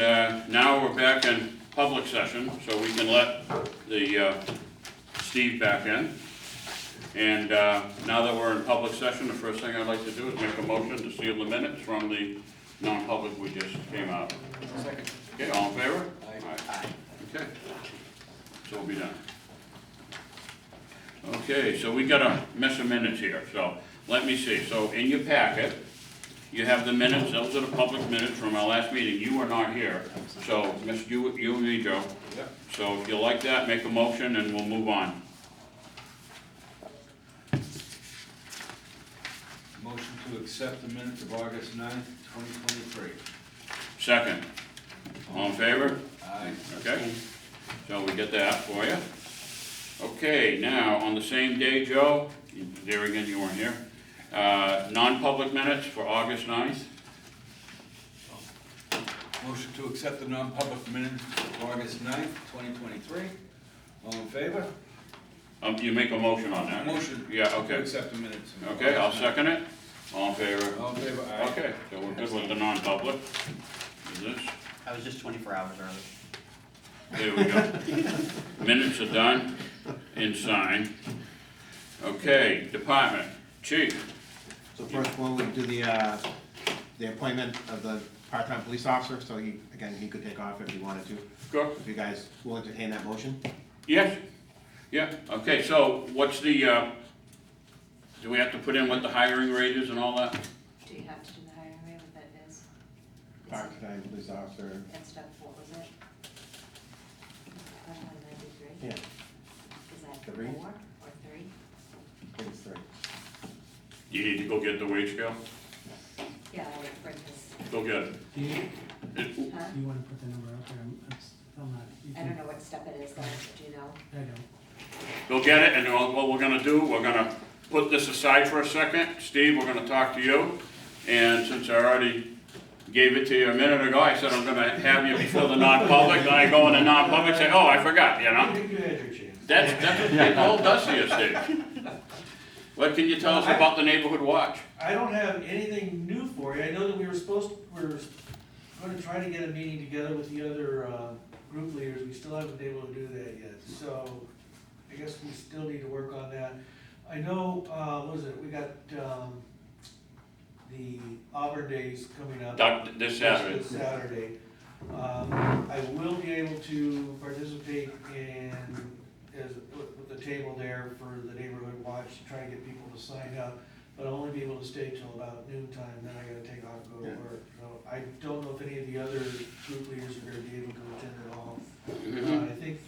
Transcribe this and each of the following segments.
And now we're back in public session, so we can let the Steve back in. And now that we're in public session, the first thing I'd like to do is make a motion to seal the minutes from the non-public we just came out. Second. Okay, all in favor? Aye. Okay, so we'll be done. Okay, so we got a mess of minutes here, so let me see. So in your packet, you have the minutes, those are the public minutes from our last meeting. You were not here, so Miss, you and me, Joe. Yep. So if you like that, make a motion and we'll move on. Motion to accept the minutes of August 9th, 2023. Second. All in favor? Aye. Okay, so we get that for you. Okay, now, on the same day, Joe, there again, you weren't here. Non-public minutes for August 9th. Motion to accept the non-public minutes of August 9th, 2023. All in favor? You make a motion on that? Motion. Yeah, To okay. accept the minutes. of Okay, I'll August 9th. second it. All in favor? All in favor? Aye. Okay, so we're good with the non-public. Is this? I was just 24 hours early. There we go. Minutes are done and signed. Okay, department, chief. So first one, we do the appointment of the part-time police officer, so he could take off if he wanted to. Go. If you guys will entertain that motion? Yes? Yeah, okay, so what's the, do we have to put in what the hiring rate is and all that? Do you have to do the hiring rate, what that is? Part-time police officer, That's step 4, was it? 193? yeah, Is that 3? 4 or 3? I think it's 3. You need to go get the wage scale? Yeah, I would bring this. Go get it. Do you, Huh? you wanna put the number out there? I'm not. you I don't can- know what step it is though, do you know? I don't. Go get it, and what we're gonna do, we're gonna put this aside for a second. Steve, we're gonna talk to you. And since I already gave it to you a minute ago, I said I'm gonna have you before the non-public, then I go in the non-public, say, oh, I forgot, you know? You had your chance. That's what it all does to you, Steve. What can you tell us about the neighborhood watch? I don't have anything new for you. I know that we were gonna try to get a meeting together with the other, group leaders. We still haven't been able to do that yet, so I guess we still need to work on that. I know, what is it, we got, the Auburn Days coming up. This Saturday. This Saturday. I will be able to participate in, with the table there for the neighborhood watch, to try to get people to sign up, but I'll only be able to stay till about noon time, then I gotta take off and go to Yeah. work. So I don't know if any of the other group leaders are gonna be able to attend at all. Mhm. I think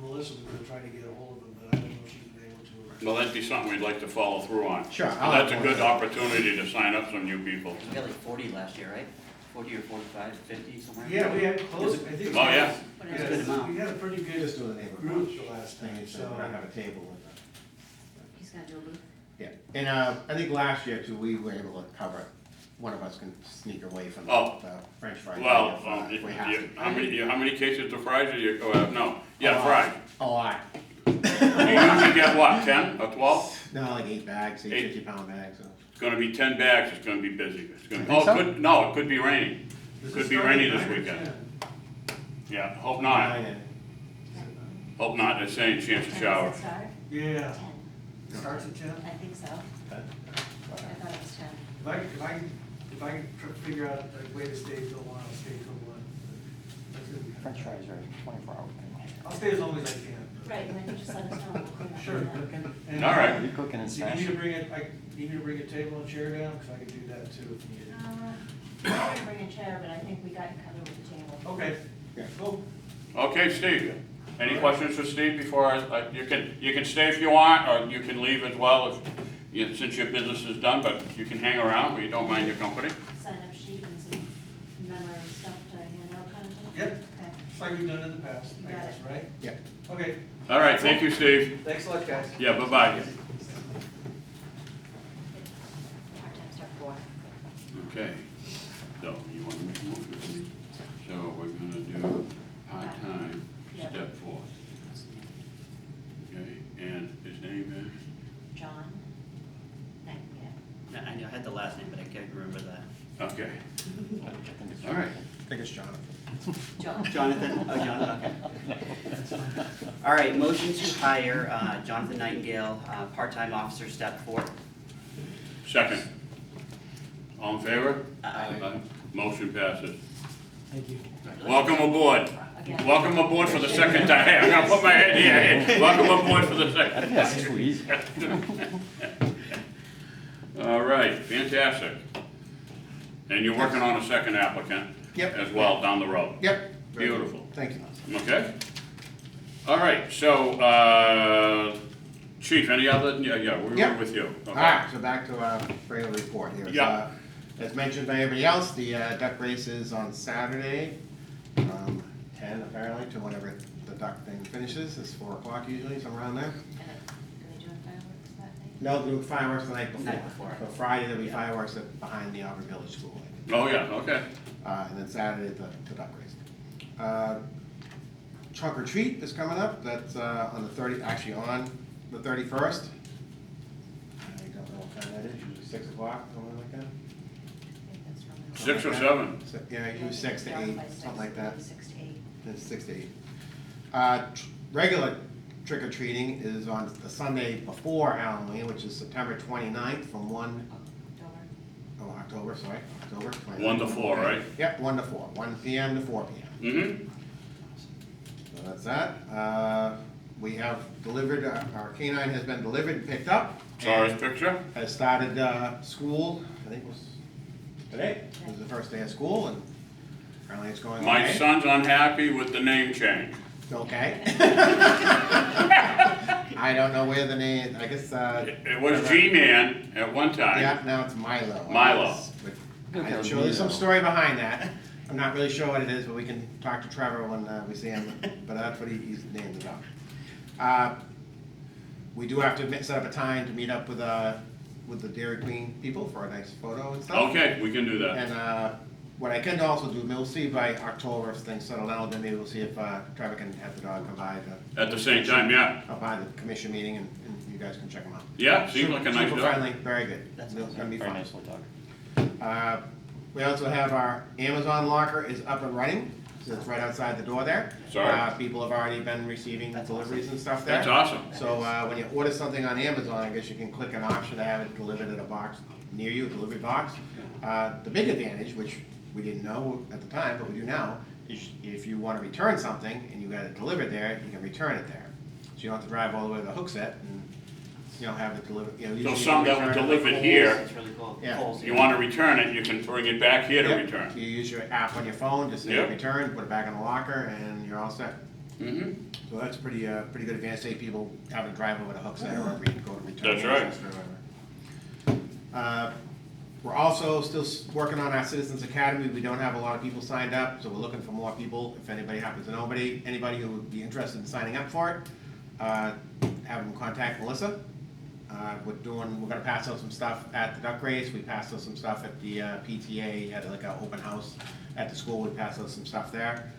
Melissa was gonna try to get a hold of them, but I don't know if she's been able to. Well, that'd be something we'd like to follow through on. Sure. That's a good opportunity to sign up some new people. We got like 40 last year, right? 40 or 45, 50, somewhere? Yeah, we had close, I think. Oh, yeah. What That's is a good it? amount. We had a pretty good Just do the neighborhood group watch the last thing, time, so so. we're gonna have a table with them. He's gonna do a booth? Yeah, and I think last year too, we were able to cover it. One of us can sneak away from the Oh. French fries. Well, if we have to. how many cases of fries do you go have? No, yeah, fries. A lot. You usually get what, 10 or 12? No, like 8 bags, 8 Eight. 50-pound bags, so. It's gonna be 10 bags, it's gonna be busy. It's gonna, You think so? no, it could be raining. Does Could it be start rainy at this 9 or weekend. 10? Yeah, hope not. Hope not, they're saying chance of When shower. does it start? Yeah, 10. starts at 10? I think so. I thought it was 10. If I can figure out a way to stay till 1, I'll stay till 1. That's gonna be- French fries are 24 hours. I'll stay as long as I can. Right, and then you just let us know. We'll clean up Sure. on And, All right. You cooking and Do you need me to bring it, need me to bring a table and chair down, because I can do that too if needed. that. I didn't bring a chair, but I think we got you covered with the table. Okay, Yeah. cool. Okay, Steve, any questions for Steve before you can stay if you want, or you can leave as well since your business is done, but you can hang around, we don't mind your company. Sign up sheet and some memory stuff to hand out kind of thing? Yep. Okay. Just like we've done in the past, I Got guess, it. right? Yeah. Okay, All right, thank you, Steve. thanks a lot, guys. Yeah, bye-bye. Part-time step 4. Okay, so you want to make a motion? So we're gonna do part-time, Yep. step 4. Okay, and his name John? Thank you. I had the last name, but I can't remember that. is? Okay. All right. I think it's Jonathan. Jonathan, oh, Jonathan, okay. All right, motion to hire Jonathan Nightingale, part-time officer, step 4. Second. All in favor? Aye. Motion passes. Thank you. Welcome aboard. Again. Welcome aboard for the second time. Hey, I'm gonna put my head here. Hey, welcome aboard for the second. Yes, squeeze. All right, fantastic. And you're working on a second applicant Yep. as well down the road. Yep. Beautiful. Thank you. Okay? All right, so, Chief, any other, yeah, we were Yep. with you. All Okay. right, so back to our regular report here. Yeah. As mentioned by everybody else, the duck race is on Saturday, 10 apparently, to whenever the duck thing finishes. It's 4 o'clock usually, somewhere around there. And are they doing fireworks that night? No, they'll do fireworks the night before. Night before. So Friday, there'll be fireworks behind the Auburn Village School. Oh, yeah, okay. And then Saturday, the duck race. Trunk or treat is coming up, that's on the 31st. I don't know what time that is, usually 6 o'clock, something like that. I think that's from the- 6 or 7? Yeah, usually 6 to 8, something like that. 6 to 8. It's 6 to 8. Regular trick or treating is on the Sunday before Halloween, which is September 29th from 1, October, sorry, October 29th. 1 to 4, right? Yep, 1 to 4, 1 PM to 4 PM. Mm-hmm. So that's that. We have delivered, our canine has been delivered and picked up. Saw and his picture? Has started school, I think it was today, it was the first day of school, and apparently it's going okay. My son's unhappy with the name change. Okay. I don't know where the name, I guess, It was G-Man at one time. yeah, now it's Milo. Milo. But I'm sure there's some story behind that. I'm not really sure what it is, but we can talk to Trevor when we see him, but that's what he's named it up. We do have to set up a time to meet up with the Dairy Queen people for a nice photo and stuff. Okay, we can do that. And what I can also do, we'll see by October if things settle down, then maybe we'll see if Trevor can have the dog come by At the same time, yeah. by the commission meeting and you guys can check them out. Yeah, seems like a nice Super dog. friendly, very good. That's It's gonna be Very fun. nice little dog. We also have our Amazon locker is up and running, so it's right outside the door there. Sorry. People have already been receiving That's deliveries and stuff there. That's awesome. So when you order something on Amazon, I guess you can click an option to have it delivered in a box near you, a delivery box. The big advantage, which we didn't know at the time, but we do now, is if you want to return something and you got it delivered there, you can return it there. So you don't have to drive all the way to the Hooksett and, have it delivered, So usually some that were return it delivered like here, It's really cool. Yeah. Coles, you want to return it, you can bring it back here to Yep. return. You use your app on your phone, just say Yep. return, put it back in the locker, and you're all set. Mm-hmm. So that's pretty good advantage, say people having to drive over to Hooksett or wherever you can go to return. That's right. business or whatever. We're also still working on our Citizens Academy. We don't have a lot of people signed up, so we're looking for more people. If anybody happens to know anybody who would be interested in signing up for it, have them contact Melissa. We're gonna pass out some stuff at the duck race. We passed out some stuff at the PTA, had like an open house at the school. We passed out some stuff there.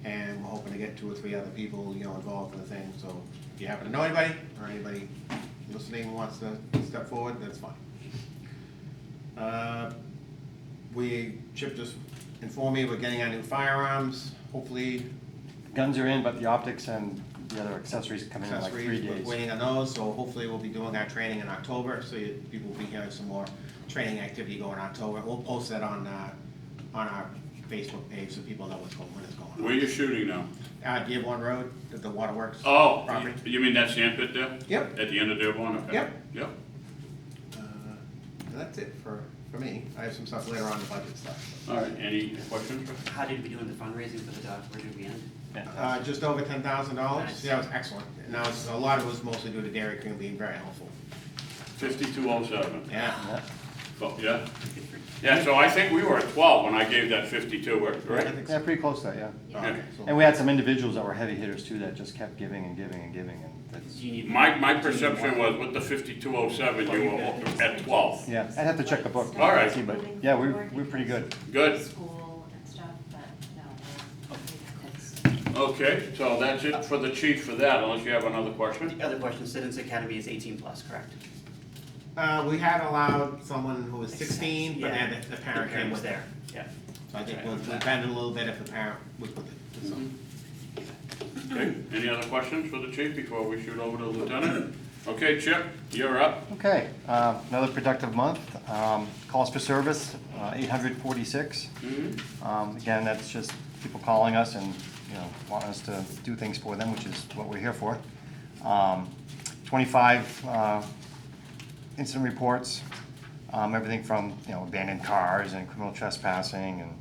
And we're hoping to get 2 or 3 other people, involved in the thing. So if you happen to know anybody, or anybody listening wants to step forward, that's fine. Chip just informed me we're getting our new firearms, hopefully Guns are in, but the optics and the other accessories come in like 3 accessories, we're days. waiting on those, so hopefully we'll be doing our training in October, so people will be hearing some more training activity going in October. We'll post that on our Facebook page so people know when it's going on. Where you shooting now? Dearborn Road, the waterworks. Oh, Property. you mean that sand pit there? Yep. At the end of Dearborn? Okay. Yep. Yep. And that's it for me. I have some stuff later on, the budget stuff. All right, any questions? How did we do in the fundraising for the dogs? Where did we end? Just over $10,000. Nice. Yeah, it was excellent. Now, a lot of it was mostly due to Dairy Queen being very helpful. 5207. Yeah. Yeah. Oh, yeah? Yeah, so I think we were at 12 when I gave that 52, right? Yeah, pretty close to that, yeah. Oh, okay. So- And we had some individuals that were heavy hitters too that just kept giving and giving and giving, and that's, Do you need? My perception was with the 5207, you were at 12. yeah, I'd have to check the book. All right. See, but yeah, we're pretty good. Good. School and stuff, but no, it's, Okay, so that's it for the chief for that, unless you have another question. The other question, Citizens Academy is 18 plus, correct? We had allowed someone who was 16, but Yeah. then the The parent came parent was with there, yeah. So I think we'll bend it a little bit if the parent was with it. So, Okay, any other questions for the chief before we shoot over to the lieutenant? Okay, Chip, you're up. Okay, another productive month. Calls for service, 846. Again, that's just people calling us and, wanting us to do things for them, which is what we're here for. 25 incident reports, everything from, abandoned cars and criminal trespassing and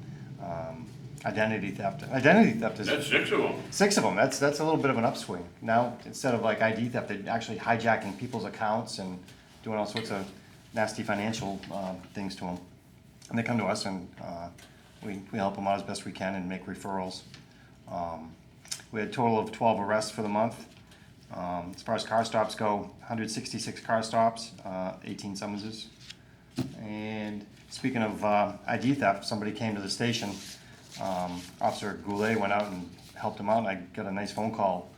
identity theft. Identity theft is That's 6 of them. 6 of them. That's a little bit of an upswing. Now, instead of like ID theft, they're actually hijacking people's accounts and doing all sorts of nasty financial things to them. And they come to us and we help them out as best we can and make referrals. We had a total of 12 arrests for the month. As far as car stops go, 166 car stops, 18 summonses. And speaking of ID theft, somebody came to the station. Officer Goulet went out and helped him out, and I got a nice phone call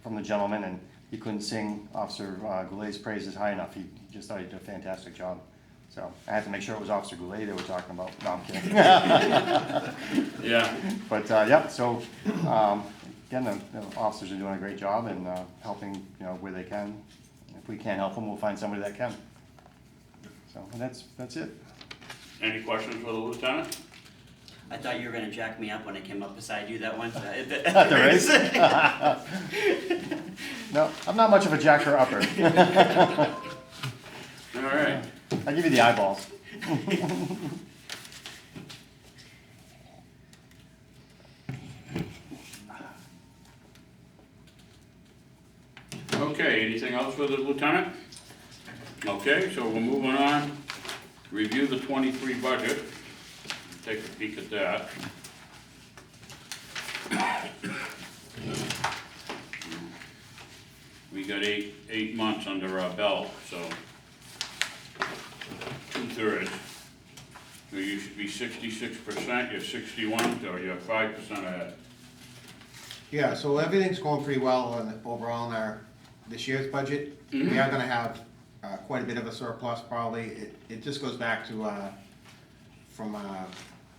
from the gentleman, and he couldn't sing Officer Goulet's praises high enough. He just thought he did a fantastic job. So I had to make sure it was Officer Goulet they were talking about. No, I'm kidding. Yeah. But yeah, so again, the officers are doing a great job and helping where they can. If we can't help them, we'll find somebody that can. So and that's it. Any questions for the lieutenant? I thought you were gonna jack me up when I came up beside you that one. At the race? No, I'm not much of a jacker upper. All right. I give you the eyeballs. Okay, anything else for the lieutenant? Okay, so we're moving on. Review the 23 budget. Take a peek at that. We got eight months under our belt, so 2/3. So you should be 66%, you're 61, so you're 5% ahead. yeah, so everything's going pretty well overall in this year's budget. We are gonna have quite a bit of a surplus probably. It just goes back to, from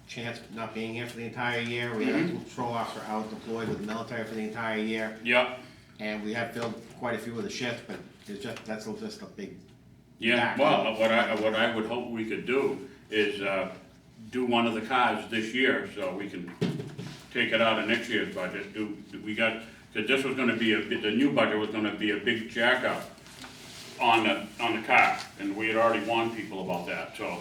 Chance not being here for the entire year. We had a patrol officer out deployed with the military for the entire year. Yep. And we have filled quite a few of the shifts, but that's just a big. Yeah, well, what I would hope we could do is do one of the cars this year, so we can take it out of next year's budget. Because this was gonna be the new budget was gonna be a big jack-up on the car, and we had already warned people about that, so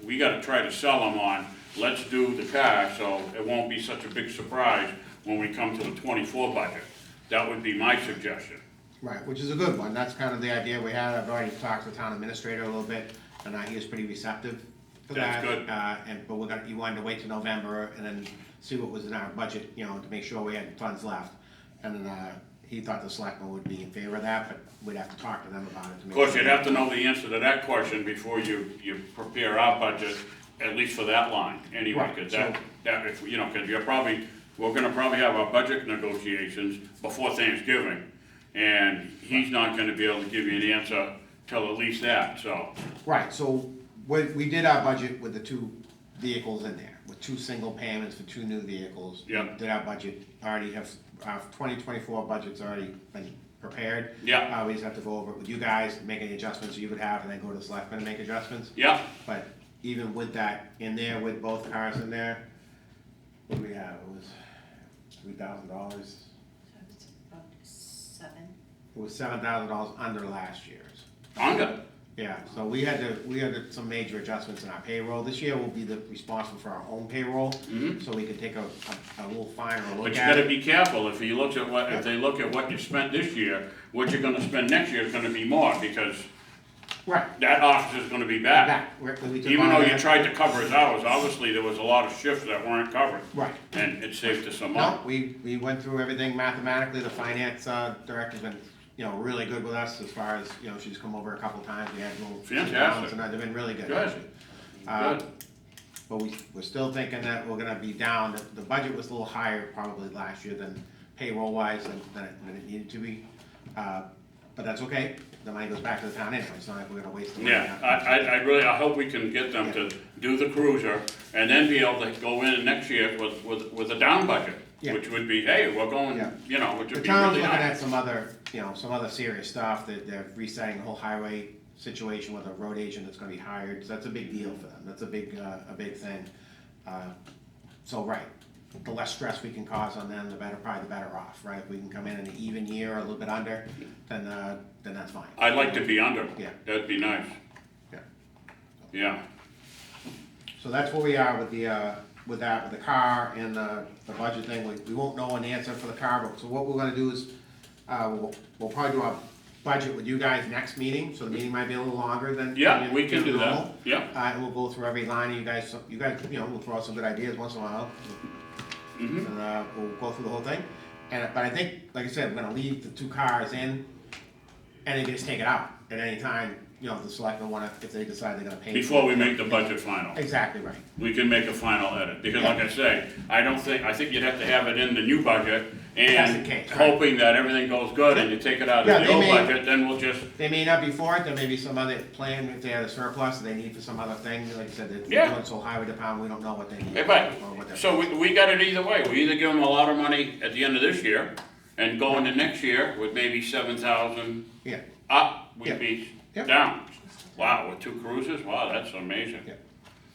we gotta try to sell them on, let's do the car, so it won't be such a big surprise when we come to the 24 budget. That would be my suggestion. Right, which is a good one. That's kind of the idea we had. I've already talked to the town administrator a little bit, and he was pretty receptive to that. That's good. But he wanted to wait till November and then see what was in our budget, to make sure we had funds left. And then, he thought the selectmen would be in favor of that, but we'd have to talk to them about it to make Of course, sure. you'd have to know the answer to that question before you prepare our budget, at least for that line, anyway, Right, because so- if, because we're gonna probably have our budget negotiations before Thanksgiving, and he's not gonna be able to give you an answer till at least that, so. Right, so we did our budget with the 2 vehicles in there, with 2 single payments for 2 new vehicles. Yeah. We did our budget, already have, our 2024 budget's already been prepared. Yeah. We just have to go over it with you guys, make any adjustments you would have, and then go to the selectmen and make adjustments. Yeah, But even with that in there, with both cars in there, what do we have? It was $3,000. So it's about 7. It was $7,000 under last year's. under, Yeah, so we had some major adjustments in our payroll. This year we'll be responsible for our own payroll, so we can take a little finer look but you at gotta it. be careful, if they look at what you spent this year, what you're gonna spend next year is gonna be more, because Right. that officer's gonna be back. We took Even all though you that- tried to cover his hours, obviously, there was a lot of shifts that weren't covered. Right. And it saved us some No, money. we went through everything mathematically. The finance director's been, really good with us as far as, she's come over a couple times. We had little. Fantastic. And they've been really good, Good. actually. Good. But we're still thinking that we're gonna be down. The budget was a little higher probably last year than payroll wise than it needed to be. But that's okay. the money goes back to the town anyway, it's not like we're gonna waste the money. Yeah, I hope we can get them to do the cruiser and then be able to go in next year with a down budget. Yeah. Which would be, hey, we're going, Yeah. you know, which The would be town's really looking at nice. some other, some other serious stuff, that they're resetting the whole highway situation with a road agent that's gonna be hired, so that's a big deal for them, that's a big thing. So, right, the less stress we can cause on them, the better, probably the better off, right? If we can come in an even year or a little bit under, then that's fine. I'd like to be under. Yeah. That'd be nice. Yeah. Yeah, So that's where we are with with the car and the budget thing. We won't know an answer for the car, but, so what we're gonna do is, we'll probably do our budget with you guys next meeting, so the meeting might be a little longer than. yeah, we can do that, normal. yeah. And we'll go through every line, you guys, we'll throw out some good ideas once in a while. Mhm. And, we'll go through the whole thing. But I think, like I said, we're gonna leave the 2 cars in, and they can just take it out at any time, the selectmen wanna, if they decide they're gonna pay. Before we make the budget final. Exactly right. We can make a final edit, because like I say, I think you'd have to have it in the new budget, That's and the case, right. hoping that everything goes good and you take it out Yeah, of the they old may- budget, then we'll just, They may not be for it, there may be some other plan, if they had a surplus that they need for some other thing, like I said, they're Yeah. doing so highway department, we don't know what they need. hey, but, or what they're- so we got it either way, we either give them a lot of money at the end of this year, and go into next year with maybe 7,000 Yeah, up, Yeah. we'd be Yep. down. Wow, with 2 cruisers, wow, that's amazing. Yeah.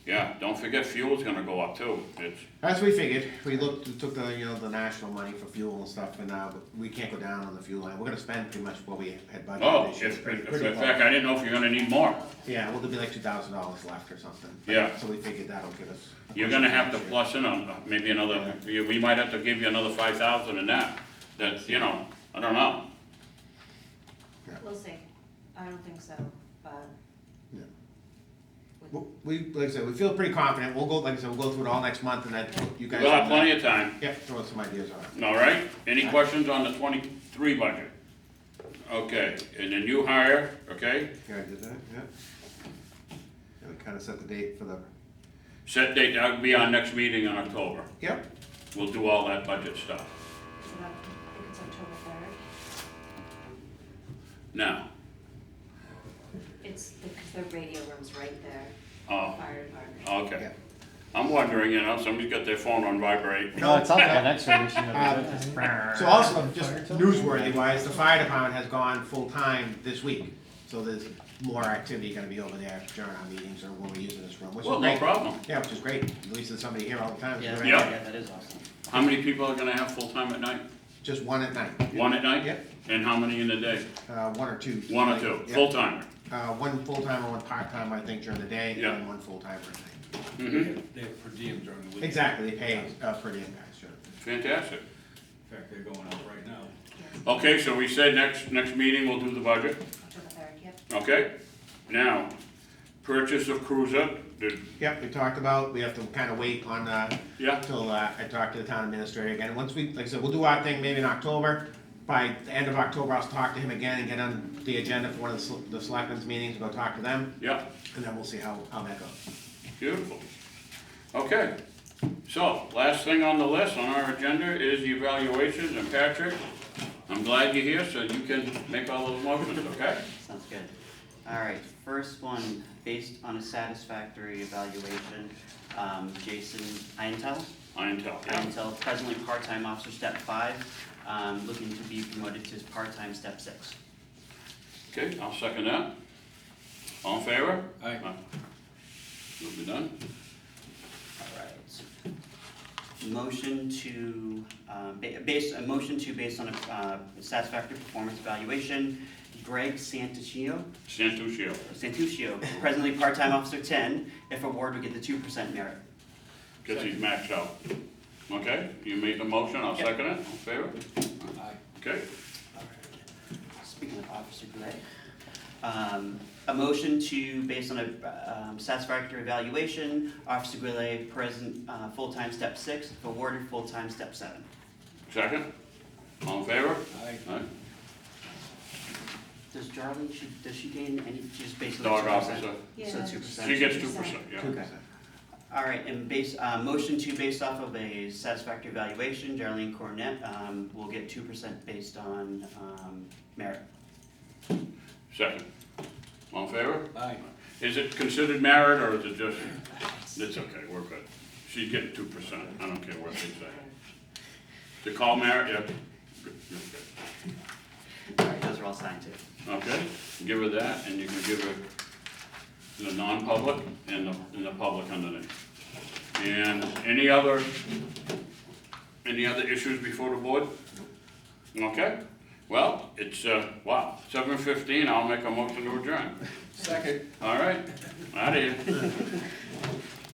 Yeah, don't forget fuel's gonna go up too, it's, that's what we figured, we took the national money for fuel and stuff, and, we can't go down on the fuel line, we're gonna spend pretty much what we had budgeted oh, this year. if, Pretty in close. fact, I didn't know if you're gonna need more. Yeah, well, there'll be like $2,000 left or something. Yeah. So we figured that'll give us. You're gonna have to plus in on maybe another, we might have to give you another 5,000 in that, that's, I don't know. We'll see. I don't think so, but. Yeah. We, like I said, we feel pretty confident, we'll go, like I said, we'll go through it all next month, and then you guys. We'll have plenty of time, Yep, throw some ideas on it. all right? Any questions on the 23 budget? Okay, and then you hire, okay? Yeah, I did that, yeah. Yeah, we kinda set the date for the, Set date, that'll be our next meeting in October. yep, We'll do all that budget stuff. So that, I think it's October 3rd. Now, It's because the radio room's right there, oh, fire department. okay. Yeah. I'm wondering, somebody's got their phone on vibrate. No, it's not that X-ray machine over there. so also, just newsworthy wise, the fire department has gone full-time this week, so there's more activity gonna be over there during our meetings or when we're using this room, which is Well, no great. problem. Yeah, which is great, at least there's somebody here all the time. Yeah, Right. Yeah. that is awesome. How many people are gonna have full-time at night? Just one at night. One at night? Yep. And how many in the day? 1 or 2. One or two, Yeah. full-timer? One full-timer, one part-timer, I think, during the day, Yeah. and one full-timer at night. Mm-hmm, They have per diem during the week. Exactly, they pay per diem guys, sure. fantastic. In fact, they're going out right now. Okay, so we said next meeting we'll do the budget, October 3rd, yep. okay? Now, purchase of cruiser, Yep, we talked about, we have to kind of wait on, yeah, till, I talk to the town administrator again. Once we, like I said, we'll do our thing maybe in October. By the end of October, I'll talk to him again and get on the agenda for one of the selectmen's meetings, go talk to them, yeah, and then we'll see how that goes. beautiful. Okay, so, last thing on the list on our agenda is the evaluations, and Patrick, I'm glad you're here so you can make all those motions, okay? Sounds good. All right, first one, based on a satisfactory evaluation, Jason Iantel. Iantel, presently part-time officer, step 5, looking to be promoted to part-time step 6. Okay, I'll second that. All in favor? Aye. Will be done. All right. Motion to, based on a satisfactory performance evaluation, Greg Santuccio, presently part-time officer 10, if awarded, we get the 2% merit. Because he's maxed out. Okay, you made the motion, I'll Yep. second it, all in favor? Aye. Okay, Speaking of Officer Gray, a motion to, based on a satisfactory evaluation, Officer Goulet, present, full-time step 6, if awarded, full-time step 7. second, all in favor? Aye. Aye. Does Charlie, does she gain any, just based on Dog 2%? officer, Yeah, So 2%. she gets 2%, yeah. 2%. All right, and motion to, based off of a satisfactory evaluation, Darlene Cornett, will get 2% based on, merit. Second. All in favor? Aye. Is it considered married, or is it just, it's okay, we're good. She's getting 2%, I don't care what they say. To call married, yeah, good, good. All right, those are all signed too. Okay, give her that, and you can give her the non-public and the public underneath. And any other issues before the board? Okay, well, it's, wow, 7:15, I'll make a motion to adjourn. Second. All right, out of here.